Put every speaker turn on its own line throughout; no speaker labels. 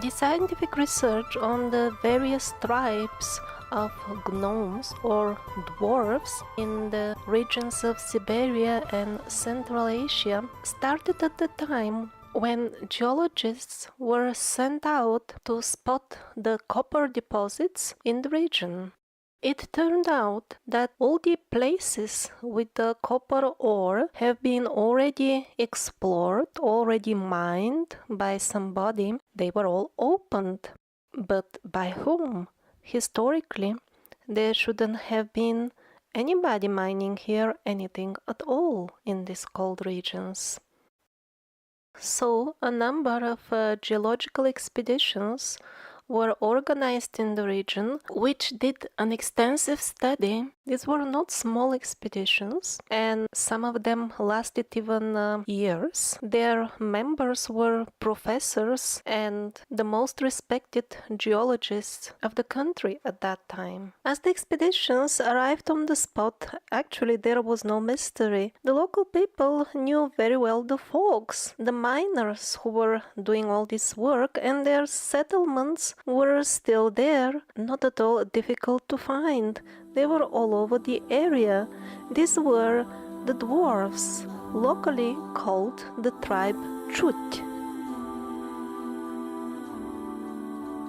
The scientific research on the various tribes of gnomes or dwarfs in the regions of Siberia and Central Asia started at the time when geologists were sent out to spot the copper deposits in the region. It turned out that all the places with the copper ore have been already explored, already mined by somebody. They were all opened. But by whom? Historically, there shouldn't have been anybody mining here anything at all in these cold regions. So a number of geological expeditions were organized in the region, which did an extensive study. These were not small expeditions, and some of them lasted even years. Their members were professors and the most respected geologists of the country at that time. As the expeditions arrived on the spot, actually there was no mystery. The local people knew very well the folks, the miners who were doing all this work, and their settlements were still there, not at all difficult to find. They were all over the area. These were the dwarfs, locally called the tribe Chut.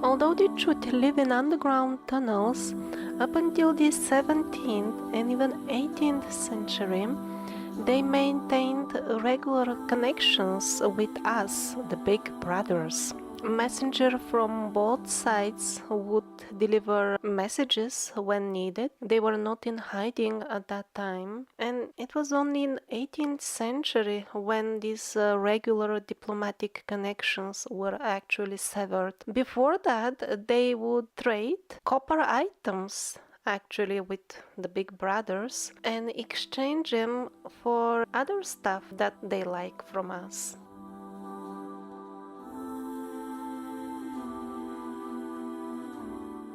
Although the Chut live in underground tunnels, up until the 17th and even 18th century, they maintained regular connections with us, the big brothers. A messenger from both sides would deliver messages when needed. They were not in hiding at that time, and it was only in 18th century when these regular diplomatic connections were actually severed. Before that, they would trade copper items actually with the big brothers and exchange them for other stuff that they like from us.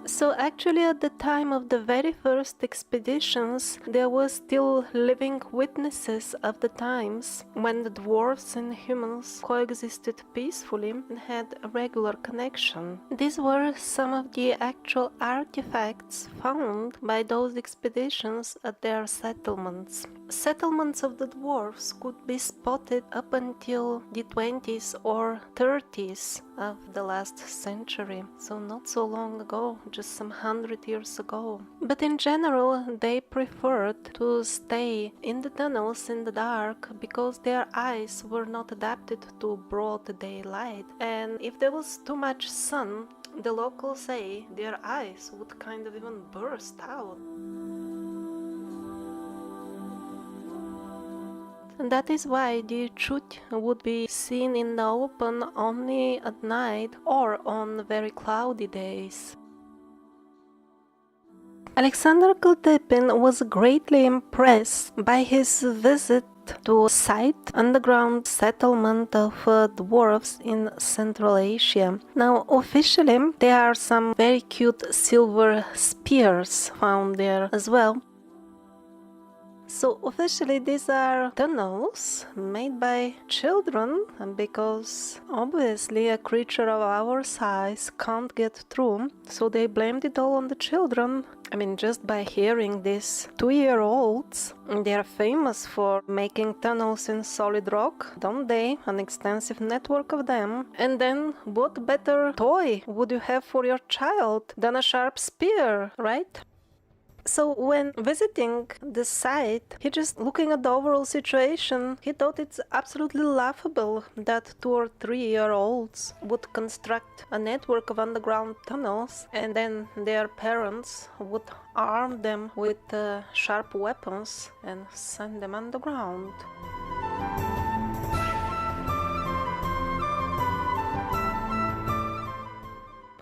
So actually at the time of the very first expeditions, there were still living witnesses of the times when the dwarfs and humans coexisted peacefully and had a regular connection. These were some of the actual artifacts found by those expeditions at their settlements. Settlements of the dwarfs could be spotted up until the 20s or 30s of the last century, so not so long ago, just some 100 years ago. But in general, they preferred to stay in the tunnels in the dark because their eyes were not adapted to broad daylight, and if there was too much sun, the locals say their eyes would kind of even burst out. And that is why the Chut would be seen in the open only at night or on very cloudy days. Alexander A.Koltypin was greatly impressed by his visit to a site, underground settlement of dwarfs in Central Asia. Now, officially, there are some very cute silver spears found there as well. So officially these are tunnels made by children, because obviously a creature of our size can't get through, so they blamed it all on the children. I mean, just by hearing this, 2-year-olds, they are famous for making tunnels in solid rock, don't they? An extensive network of them. And then what better toy would you have for your child than a sharp spear, right? So when visiting the site, he just looking at the overall situation, he thought it's absolutely laughable that 2 or 3-year-olds would construct a network of underground tunnels and then their parents would arm them with sharp weapons and send them underground.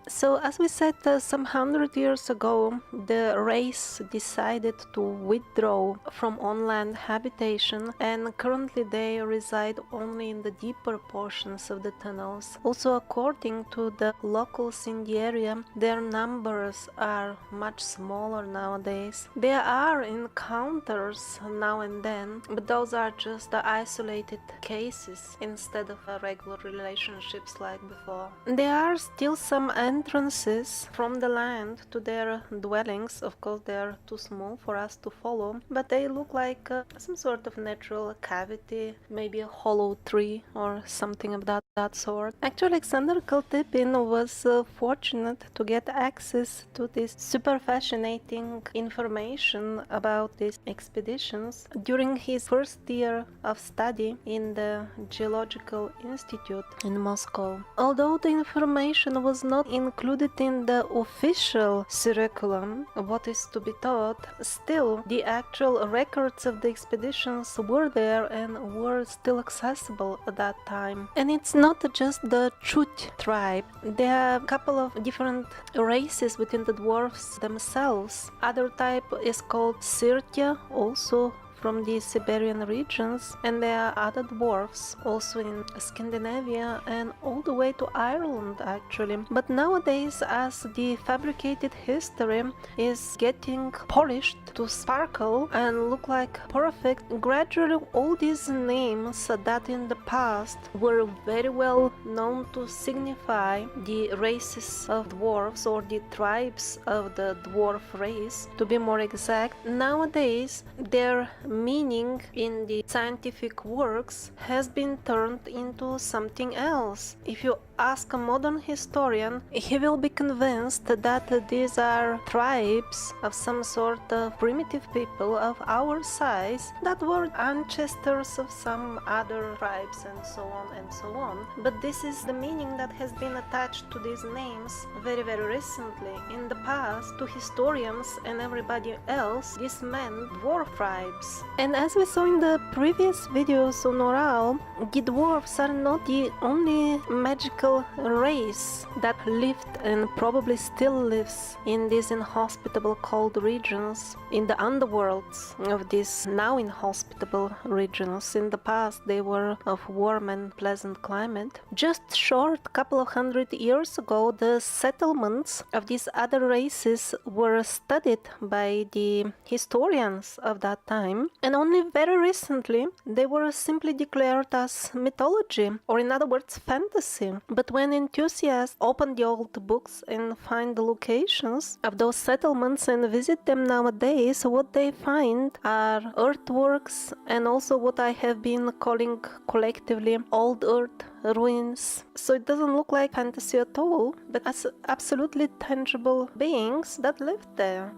So, as we said some 100 years ago, the race decided to withdraw from on-land habitation, and currently they reside only in the deeper portions of the tunnels. Also, according to the locals in the area, their numbers are much smaller nowadays. There are encounters now and then, but those are just the isolated cases instead of regular relationships like before. There are still some entrances from the land to their dwellings. Of course, they are too small for us to follow, but they look like some sort of natural cavity, maybe a hollow tree or something of that sort. Actually, Alexander Koltypin was fortunate to get access to this super fascinating information about these expeditions during his first year of study in the Geological Institute in Moscow. Although the information was not included in the official curriculum of what is to be taught, still the actual records of the expeditions were there and were still accessible at that time. And it's not just the Chut tribe. There are a couple of different races within the dwarfs themselves. Other type is called Sirtya, also from the Siberian regions, and there are other dwarfs also in Scandinavia and all the way to Ireland actually. But nowadays, as the fabricated history is getting polished to sparkle and look like perfect, gradually all these names that in the past were very well known to signify the races of dwarfs or the tribes of the dwarf race, to be more exact, nowadays their meaning in the scientific works has been turned into something else. If you ask a modern historian, he will be convinced that these are tribes of some sort of primitive people of our size that were ancestors of some other tribes and so on and so on. But this is the meaning that has been attached to these names very recently. In the past, to historians and everybody else, this meant dwarf tribes. And as we saw in the previous videos on Ural, the dwarfs are not the only magical race that lived and probably still lives in these inhospitable cold regions, in the underworlds of these now inhospitable regions. In the past they were of warm and pleasant climate. Just short couple of 100 years ago, the settlements of these other races were studied by the historians of that time, and only very recently they were simply declared as mythology, or in other words fantasy. But when enthusiasts open the old books and find the locations of those settlements and visit them nowadays, what they find are earthworks and also what I have been calling collectively old earth ruins. So it doesn't look like fantasy at all, but as absolutely tangible beings that lived there.